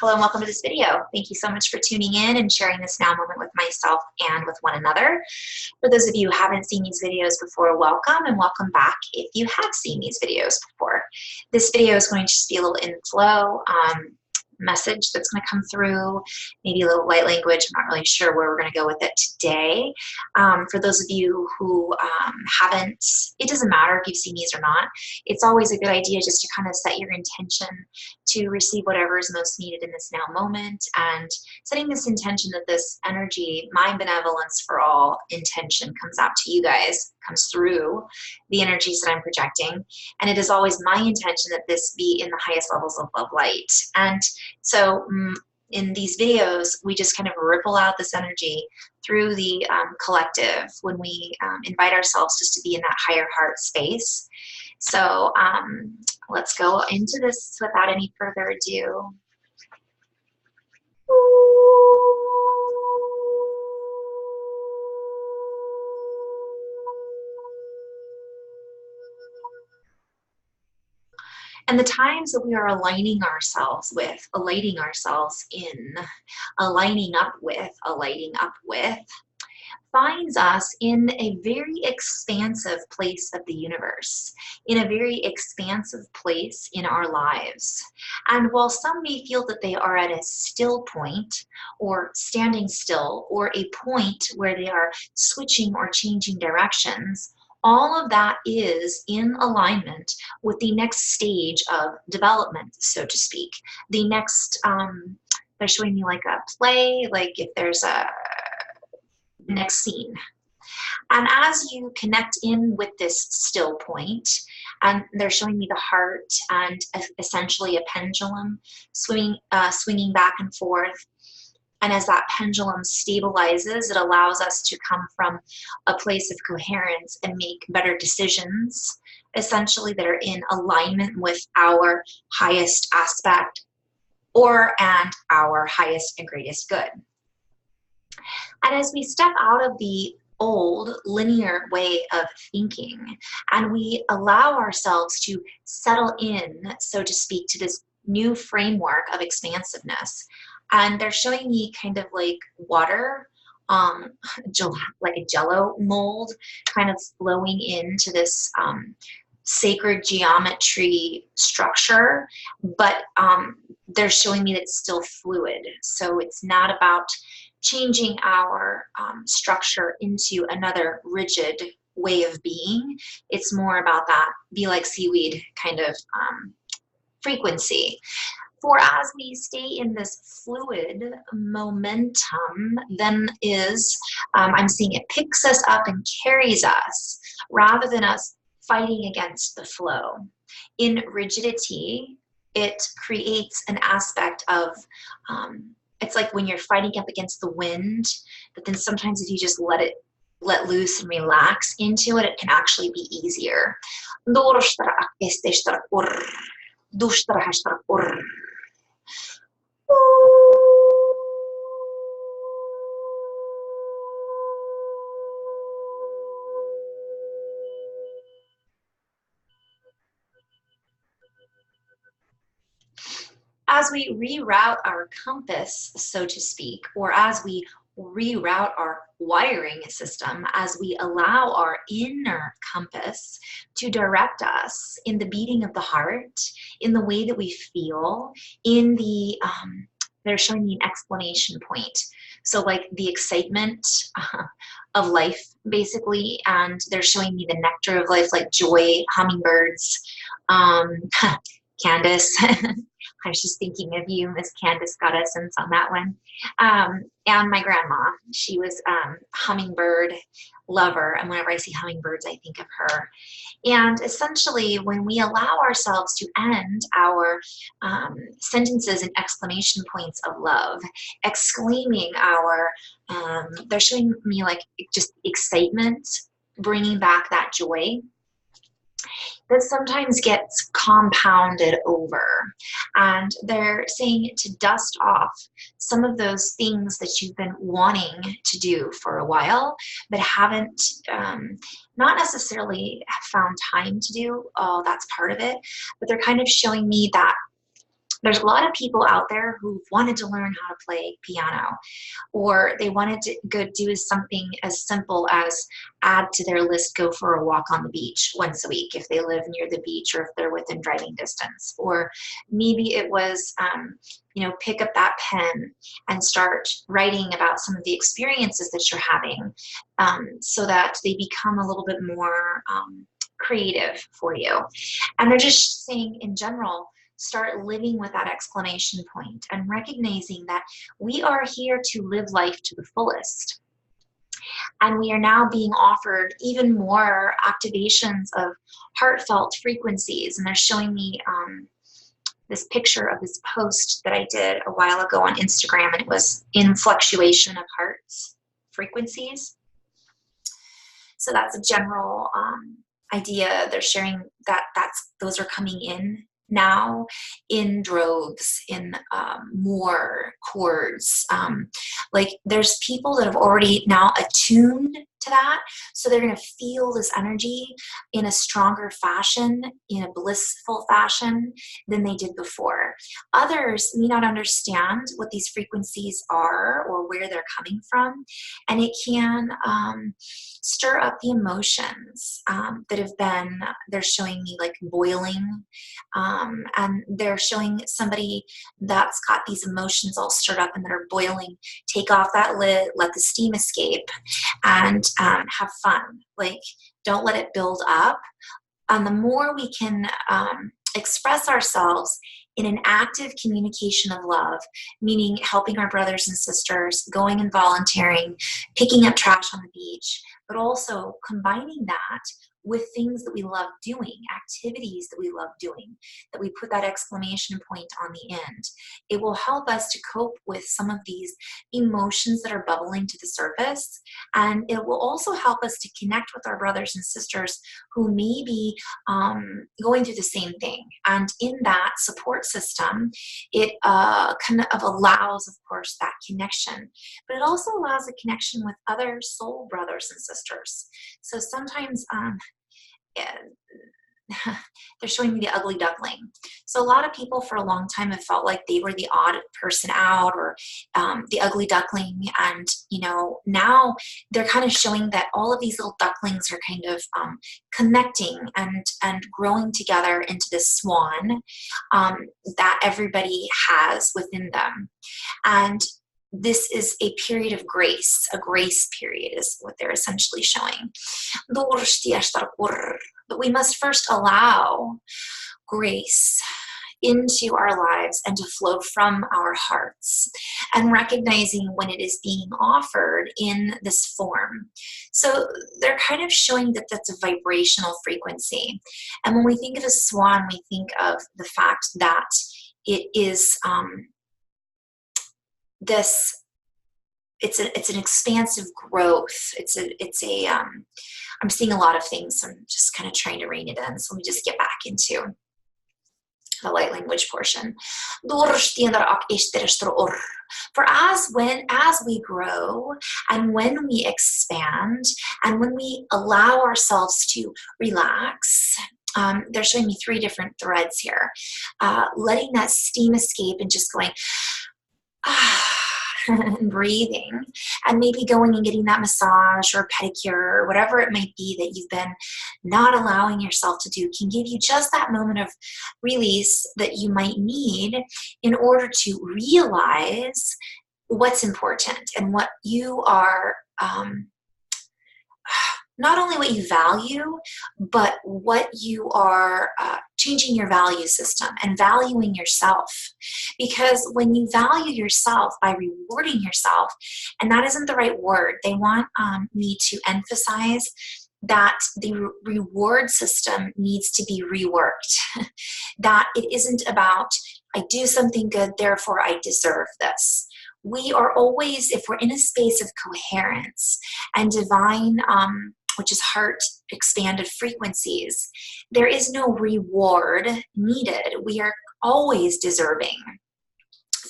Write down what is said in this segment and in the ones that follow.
Hello and welcome to this video. Thank you so much for tuning in and sharing this now moment with myself and with one another. For those of you who haven't seen these videos before, welcome and welcome back if you have seen these videos before. This video is going to just be a little inflow message that's going to come through, maybe a little light language. I'm not really sure where we're going to go with it today. For those of you who haven't, it doesn't matter if you've seen these or not. It's always a good idea just to kind of set your intention to receive whatever is most needed in this now moment, and setting this intention that this energy, my benevolence for all intention, comes out to you guys, comes through the energies that I'm projecting. And it is always my intention that this be in the highest levels of love light. And so in these videos, we just kind of ripple out this energy through the collective when we invite ourselves just to be in that higher heart space. So let's go into this without any further ado. And the times that we are aligning ourselves with, aligning ourselves in, aligning up with, alighting up with, finds us in a very expansive place of the universe, in a very expansive place in our lives. And while some may feel that they are at a still point, or standing still, or a point where they are switching or changing directions, all of that is in alignment with the next stage of development, so to speak. The next, they're showing me like a play, like if there's a next scene. And as you connect in with this still point, and they're showing me the heart and essentially a pendulum swinging back and forth. And as that pendulum stabilizes, it allows us to come from a place of coherence and make better decisions, essentially that are in alignment with our highest aspect and our highest and greatest good. And as we step out of the old linear way of thinking and we allow ourselves to settle in, so to speak, to this new framework of expansiveness, and they're showing me kind of like water, like a jello mold, kind of flowing into this sacred geometry structure, but they're showing me that it's still fluid. So it's not about changing our structure into another rigid way of being. It's more about that be like seaweed kind of frequency. For as we stay in this fluid momentum, then I'm seeing it picks us up and carries us rather than us fighting against the flow. In rigidity, it creates an aspect of, it's like when you're fighting up against the wind, but then sometimes if you just let loose and relax into it, it can actually be easier. As we reroute our compass, so to speak, or as we reroute our wiring system, as we allow our inner compass to direct us in the beating of the heart, in the way that we feel, in the, they're showing me an exclamation point. So like the excitement of life, basically, and they're showing me the nectar of life, like joy, hummingbirds, Candace. I was just thinking of you, Miss Candace got us sense on that one. And my grandma, she was hummingbird lover. And whenever I see hummingbirds, I think of her. And essentially, when we allow ourselves to end our sentences in exclamation points of love, exclaiming our, they're showing me like just excitement, bringing back that joy, that sometimes gets compounded over. And they're saying to dust off some of those things that you've been wanting to do for a while, but haven't, not necessarily found time to do. Oh, that's part of it. But they're kind of showing me that There's a lot of people out there who wanted to learn how to play piano, or they wanted to go do something as simple as add to their list, go for a walk on the beach once a week if they live near the beach or if they're within driving distance. Or maybe it was, pick up that pen and start writing about some of the experiences that you're having, so that they become a little bit more creative for you. And they're just saying in general, start living with that exclamation point and recognizing that we are here to live life to the fullest. And we are now being offered even more activations of heartfelt frequencies. And they're showing me this picture of this post that I did a while ago on Instagram, and it was in fluctuation of hearts frequencies. So that's a general idea. They're sharing that those are coming in now in droves, in more chords. Like there's people that have already now attuned to that, so they're going to feel this energy in a stronger fashion, in a blissful fashion than they did before. Others may not understand what these frequencies are or where they're coming from, and it can stir up the emotions that have been, they're showing me like boiling, and they're showing somebody that's got these emotions all stirred up and that are boiling. Take off that lid, let the steam escape, and have fun. Like, don't let it build up. And the more we can express ourselves in an active communication of love, meaning helping our brothers and sisters, going and volunteering, picking up trash on the beach, but also combining that with things that we love doing, activities that we love doing, that we put that exclamation point on the end. It will help us to cope with some of these emotions that are bubbling to the surface. And it will also help us to connect with our brothers and sisters who may be going through the same thing. And in that support system, it kind of allows, of course, that connection, but it also allows a connection with other soul brothers and sisters. So sometimes they're showing me the ugly duckling. So a lot of people for a long time have felt like they were the odd person out, or the ugly duckling. And, now they're kind of showing that all of these little ducklings are kind of connecting and growing together into this swan that everybody has within them. And this is a period of grace. A grace period is what they're essentially showing. But we must first allow grace into our lives and to flow from our hearts, and recognizing when it is being offered in this form. So they're kind of showing that that's a vibrational frequency. And when we think of a swan, we think of the fact that it is it's an expansive growth. I'm seeing a lot of things, so I'm just kind of trying to rein it in. So let me just get back into the light language portion. For as we grow, and when we expand, and when we allow ourselves to relax, they're showing me 3 different threads here. Letting that steam escape and just going, and breathing, and maybe going and getting that massage or pedicure or whatever it might be that you've been not allowing yourself to do, can give you just that moment of release that you might need in order to realize what's important and what you are, not only what you value, but what you are changing your value system and valuing yourself. Because when you value yourself by rewarding yourself, and that isn't the right word, they want me to emphasize that the reward system needs to be reworked. That it isn't about, I do something good, therefore I deserve this. We are always, if we're in a space of coherence and divine, which is heart expanded frequencies, there is no reward needed. We are always deserving,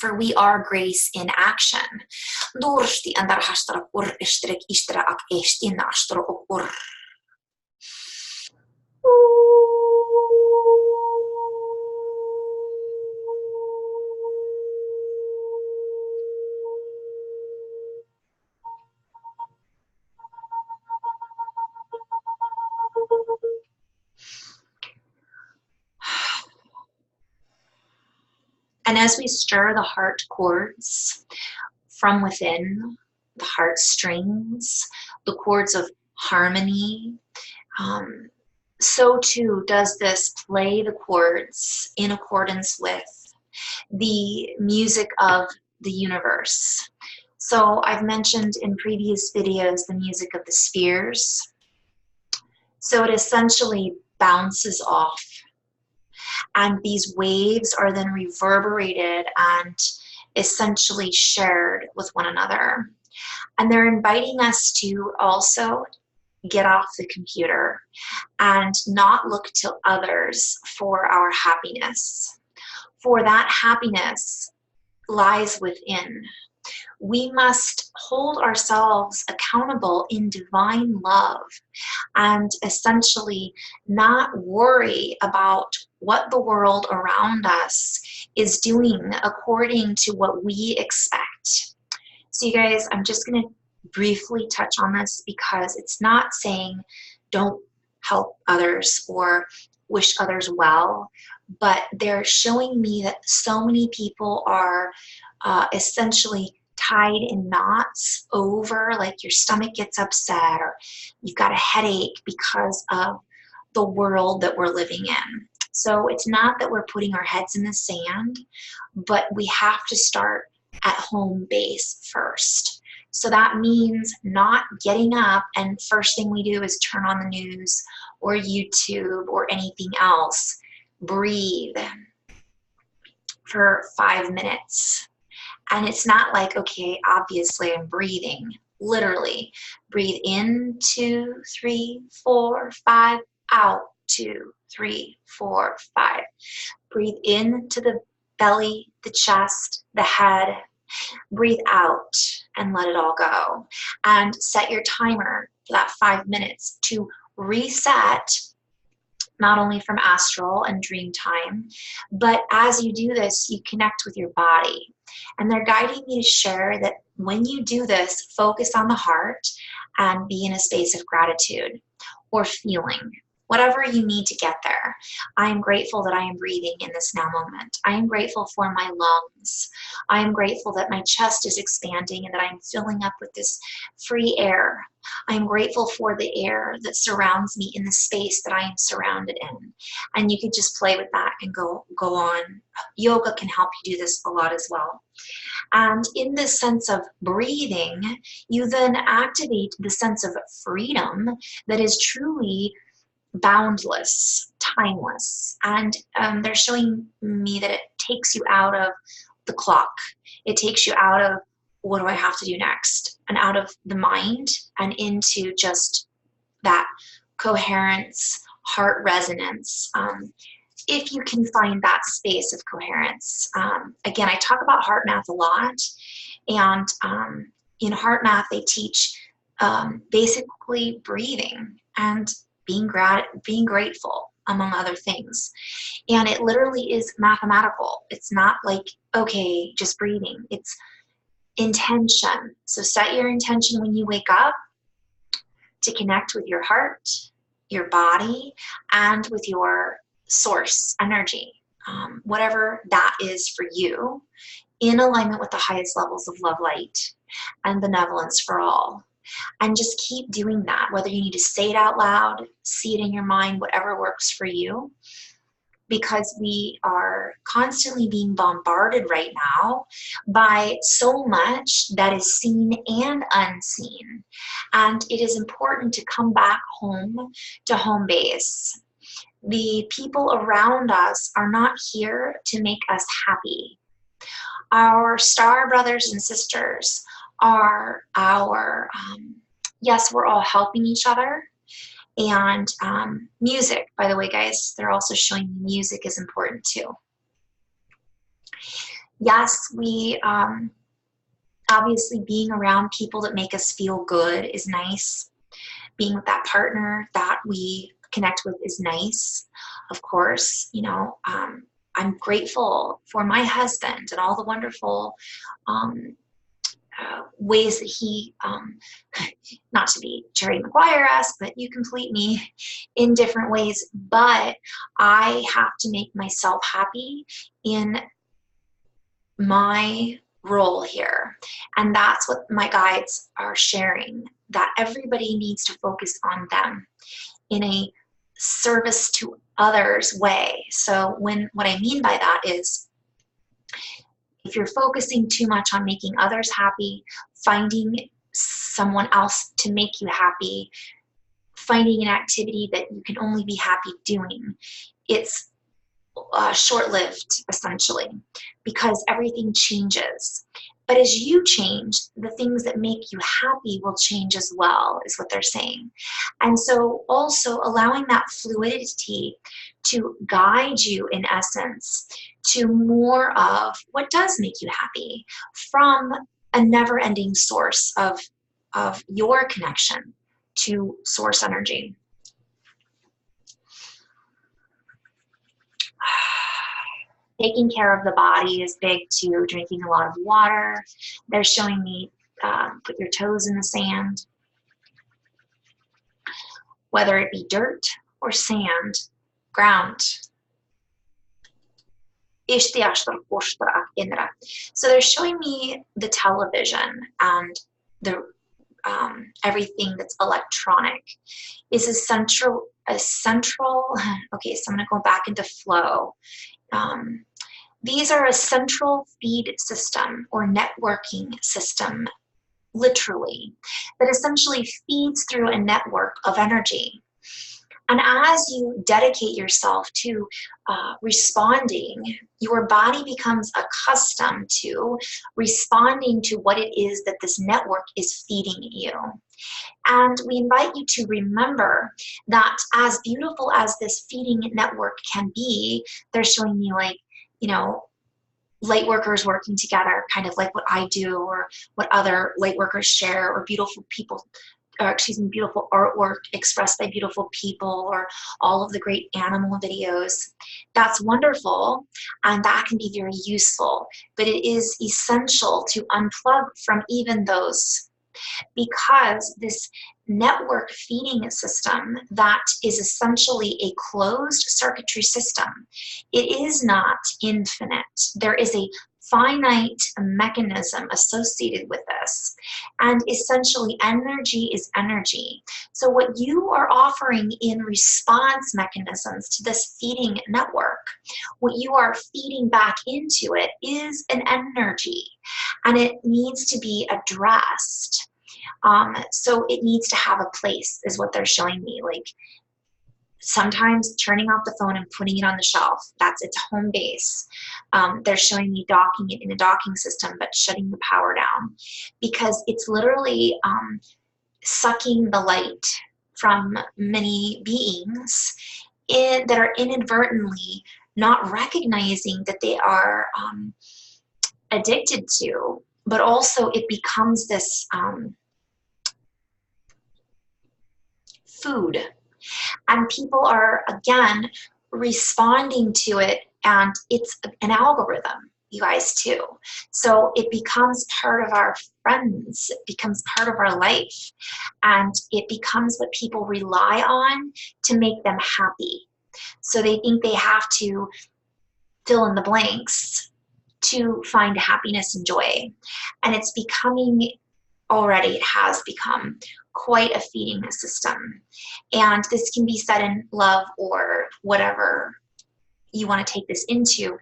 for we are grace in action. And as we stir the heart chords from within, the heart strings, the chords of harmony, so too does this play the chords in accordance with the music of the universe. So I've mentioned in previous videos the music of the spheres. So it essentially bounces off, and these waves are then reverberated and essentially shared with one another. And they're inviting us to also get off the computer and not look to others for our happiness. For that happiness lies within. We must hold ourselves accountable in divine love and essentially not worry about what the world around us is doing according to what we expect. So you guys, I'm just going to briefly touch on this because it's not saying don't help others or wish others well, but they're showing me that so many people are essentially tied in knots over, like your stomach gets upset or you've got a headache because of the world that we're living in. So it's not that we're putting our heads in the sand, but we have to start at home base first. So that means not getting up and first thing we do is turn on the news or YouTube or anything else. Breathe for 5 minutes. And it's not like, okay, obviously I'm breathing. Literally, breathe in, 2, 3, 4, 5, out, 2, 3, 4, 5. Breathe into the belly, the chest, the head. Breathe out and let it all go. And set your timer for that 5 minutes to reset, not only from astral and dream time, but as you do this, you connect with your body. And they're guiding me to share that when you do this, focus on the heart and be in a space of gratitude or feeling, whatever you need to get there. I am grateful that I am breathing in this now moment. I am grateful for my lungs. I am grateful that my chest is expanding and that I'm filling up with this free air. I am grateful for the air that surrounds me in the space that I am surrounded in. And you could just play with that and go on. Yoga can help you do this a lot as well. And in this sense of breathing, you then activate the sense of freedom that is truly boundless, timeless. And they're showing me that it takes you out of the clock. It takes you out of what do I have to do next, and out of the mind and into just that coherence, heart resonance. If you can find that space of coherence. Again, I talk about heart math a lot, and in heart math they teach basically breathing and being grateful, among other things. And it literally is mathematical. It's not like, okay, just breathing. It's intention. So set your intention when you wake up to connect with your heart, your body, and with your source energy, whatever that is for you, in alignment with the highest levels of love, light, and benevolence for all. And just keep doing that, whether you need to say it out loud, see it in your mind, whatever works for you, because we are constantly being bombarded right now by so much that is seen and unseen. And it is important to come back home to home base. The people around us are not here to make us happy. Our star brothers and sisters are our, yes, we're all helping each other. And music, by the way, guys, they're also showing music is important too. Yes, we obviously being around people that make us feel good is nice. Being with that partner that we connect with is nice. Of course, you know, I'm grateful for my husband and all the wonderful ways that he, not to be Jerry Maguire-esque, but you complete me in different ways. But I have to make myself happy in my role here. And that's what my guides are sharing, that everybody needs to focus on them in a service to others way. So what I mean by that is, if you're focusing too much on making others happy, finding someone else to make you happy, finding an activity that you can only be happy doing, it's short-lived, essentially, because everything changes. But as you change, the things that make you happy will change as well, is what they're saying. And so also allowing that fluidity to guide you, in essence, to more of what does make you happy from a never-ending source of your connection to source energy. Taking care of the body is big too, drinking a lot of water. They're showing me put your toes in the sand. Whether it be dirt or sand, ground. So they're showing me the television and the everything that's electronic is a central, okay, so I'm gonna go back into flow. These are a central feed system or networking system, literally, that essentially feeds through a network of energy. And as you dedicate yourself to responding, your body becomes accustomed to responding to what it is that this network is feeding you. And we invite you to remember that as beautiful as this feeding network can be, they're showing me, like, you know, light workers working together, kind of like what I do or what other light workers share, or beautiful people, or beautiful artwork expressed by beautiful people, or all of the great animal videos. That's wonderful, and that can be very useful, but it is essential to unplug from even those, because this network feeding system that is essentially a closed circuitry system, it is not infinite. There is a finite mechanism associated with this, and essentially energy is energy. So what you are offering in response mechanisms to this feeding network, what you are feeding back into it is an energy, and it needs to be addressed. So it needs to have a place, is what they're showing me. Like, sometimes turning off the phone and putting it on the shelf, that's its home base. They're showing me docking it in a docking system, but shutting the power down, because it's literally sucking the light from many beings that are inadvertently not recognizing that they are addicted to, but also it becomes this food, and people are, again, responding to it, and it's an algorithm, you guys, too. So it becomes part of our friends, it becomes part of our life, and it becomes what people rely on to make them happy. So they think they have to fill in the blanks to find happiness and joy, and it's becoming, already it has become, quite a feeding system. And this can be said in love or whatever you want to take this into.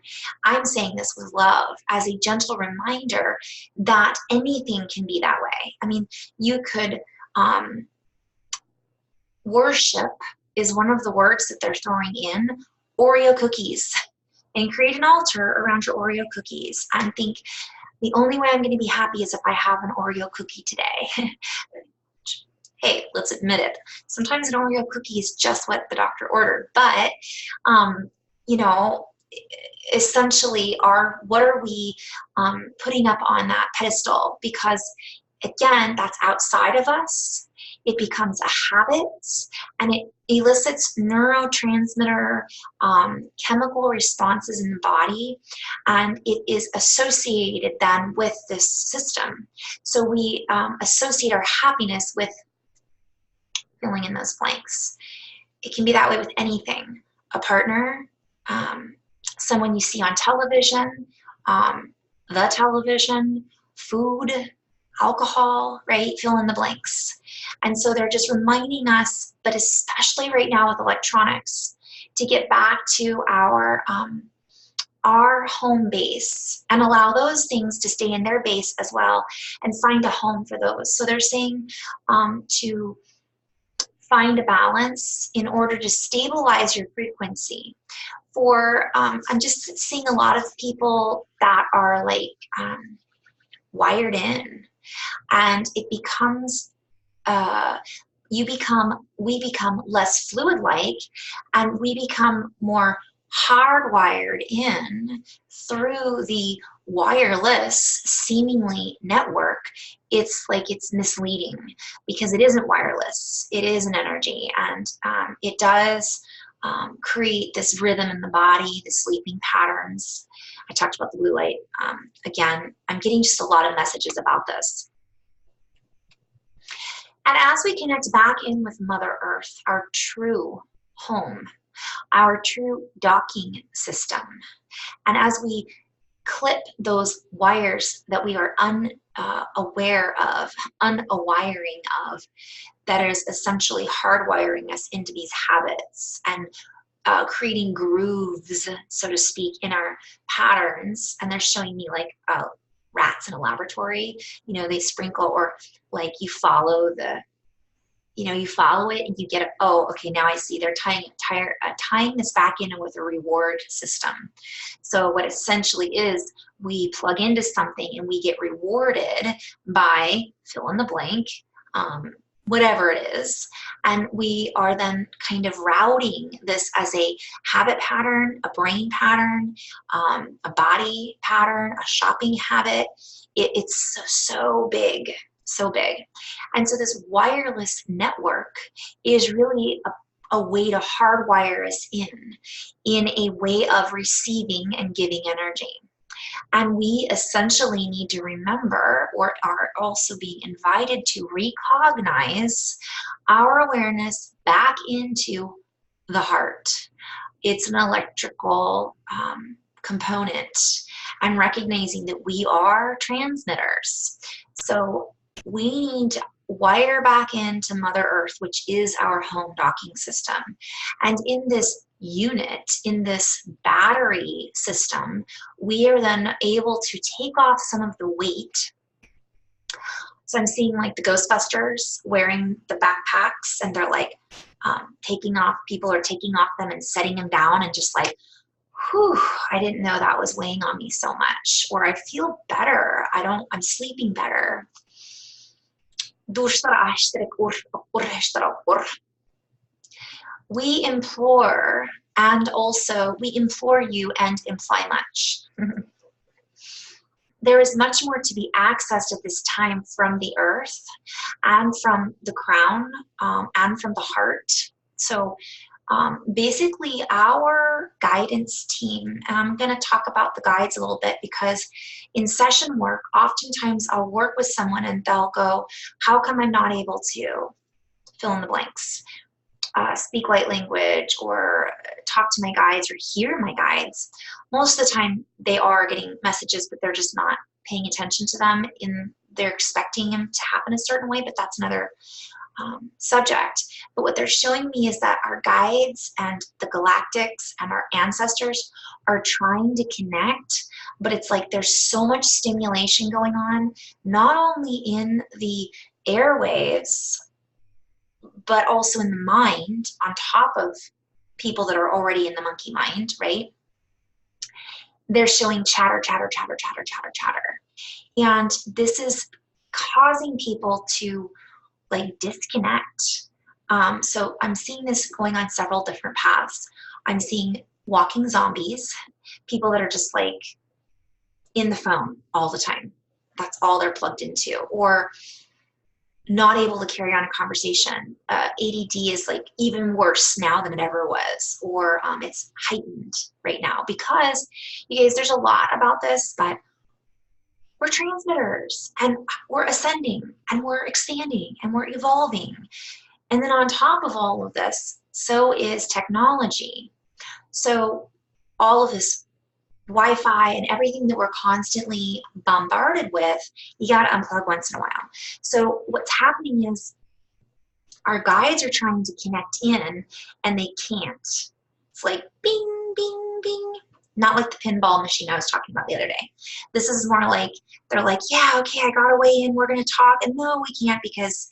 I'm saying this with love as a gentle reminder that anything can be that way. I mean, you could, worship is one of the words that they're throwing in, Oreo cookies, and create an altar around your Oreo cookies and think, the only way I'm going to be happy is if I have an Oreo cookie today. Hey, let's admit it. Sometimes an Oreo cookie is just what the doctor ordered, but you know, essentially, what are we putting up on that pedestal? Because again, that's outside of us. It becomes a habit, and it elicits neurotransmitter chemical responses in the body, and it is associated then with this system. So we associate our happiness with filling in those blanks. It can be that way with anything. A partner, someone you see on television, the television, food, alcohol, right? Fill in the blanks. And so they're just reminding us, but especially right now with electronics, to get back to our home base and allow those things to stay in their base as well and find a home for those. So they're saying to find a balance in order to stabilize your frequency. For I'm just seeing a lot of people that are like wired in, and it becomes we become less fluid like, and we become more hardwired in through the wireless seemingly network. It's like it's misleading because it isn't wireless, it is an energy, and it does create this rhythm in the body, the sleeping patterns. I talked about the blue light. Again, I'm getting just a lot of messages about this. And as we connect back in with Mother Earth, our true home, our true docking system, and as we clip those wires that we are unaware of, unawiring of, that is essentially hardwiring us into these habits and creating grooves, so to speak, in our patterns. And they're showing me like rats in a laboratory, you know, they sprinkle, or like you follow the, you know, you follow it and you get, oh, okay, now I see they're tying this back in with a reward system. So what essentially is, we plug into something and we get rewarded by fill in the blank, whatever it is, and we are then kind of routing this as a habit pattern, a brain pattern, a body pattern, a shopping habit. It's so big, so big. And so this wireless network is really a way to hardwire us in a way of receiving and giving energy. And we essentially need to remember, or are also being invited to recognize our awareness back into the heart. It's an electrical component, and recognizing that we are transmitters. So we need to wire back into Mother Earth, which is our home docking system. And in this unit, in this battery system, we are then able to take off some of the weight. So I'm seeing like the Ghostbusters wearing the backpacks, and they're like taking off, people are taking off them and setting them down, and just like, whew, I didn't know that was weighing on me so much. Or I feel better, I'm sleeping better. We implore, and also we implore you and imply much. There is much more to be accessed at this time from the earth and from the crown and from the heart. So basically our guidance team, and I'm going to talk about the guides a little bit, because in session work, oftentimes I'll work with someone and they'll go, how come I'm not able to fill in the blanks? Speak light language, or talk to my guides, or hear my guides. Most of the time they are getting messages, but they're just not paying attention to them. They're expecting them to happen a certain way, but that's another subject. But what they're showing me is that our guides and the galactics and our ancestors are trying to connect, but it's like there's so much stimulation going on, not only in the airwaves, but also in the mind, on top of people that are already in the monkey mind, right? They're showing chatter, chatter, chatter, chatter, chatter, chatter. And this is causing people to like disconnect. So I'm seeing this going on several different paths. I'm seeing walking zombies, people that are just like in the phone all the time. That's all they're plugged into. Or not able to carry on a conversation. ADD is like even worse now than it ever was, or it's heightened right now, because you guys, there's a lot about this, but we're transmitters, and we're ascending, and we're expanding, and we're evolving. And then on top of all of this, so is technology. So all of this Wi-Fi and everything that we're constantly bombarded with, you got to unplug once in a while. So what's happening is our guides are trying to connect in and they can't. It's like bing, bing, bing. Not like the pinball machine I was talking about the other day. This is more like, they're like, yeah, okay, I got a way in, we're going to talk. And no, we can't because,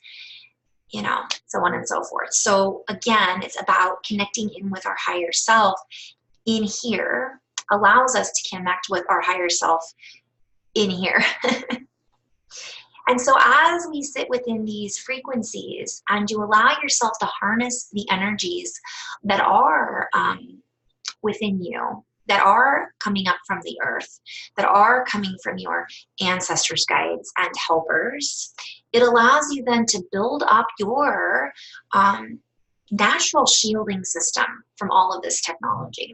you know, so on and so forth. So again, it's about connecting in with our higher self in here, allows us to connect with our higher self in here. And so as we sit within these frequencies and you allow yourself to harness the energies that are within you, that are coming up from the earth, that are coming from your ancestors, guides, and helpers, it allows you then to build up your natural shielding system from all of this technology.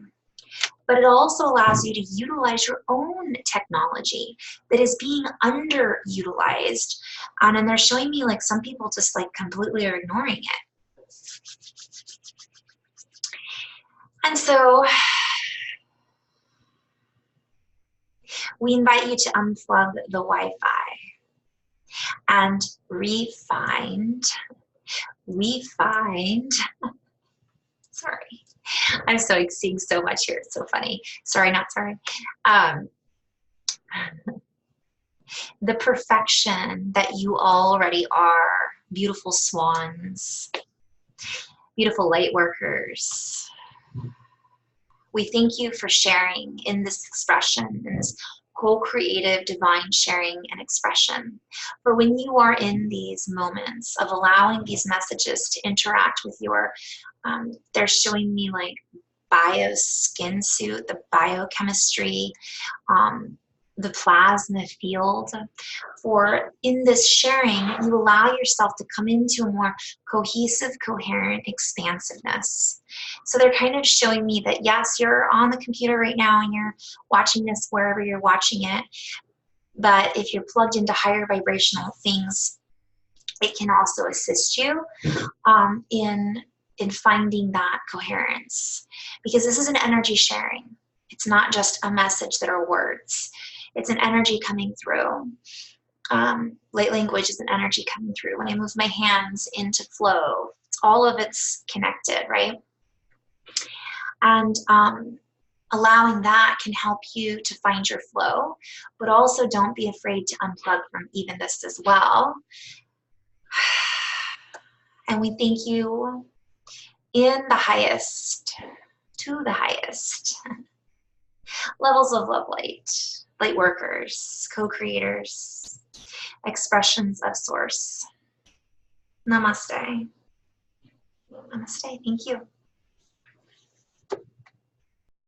But it also allows you to utilize your own technology that is being underutilized. And then they're showing me like some people just like completely are ignoring it. And so we invite you to unplug the Wi-Fi and re-find, sorry, I'm so seeing so much here. It's so funny. Sorry, not sorry. The perfection that you already are. Beautiful swans, beautiful light workers. We thank you for sharing in this expression, in this co-creative divine sharing and expression. For when you are in these moments of allowing these messages to interact with your, they're showing me like bio skin suit, the biochemistry, the plasma field. For in this sharing, you allow yourself to come into a more cohesive, coherent expansiveness. So they're kind of showing me that yes, you're on the computer right now and you're watching this wherever you're watching it, but if you're plugged into higher vibrational things, it can also assist you in finding that coherence, because this is an energy sharing. It's not just a message that are words. It's an energy coming through. Light language is an energy coming through. When I move my hands into flow, all of it's connected, right? And allowing that can help you to find your flow, but also don't be afraid to unplug from even this as well. And we thank you in the highest, to the highest levels of love light, light workers, co-creators, expressions of source. Namaste. Namaste. Thank you.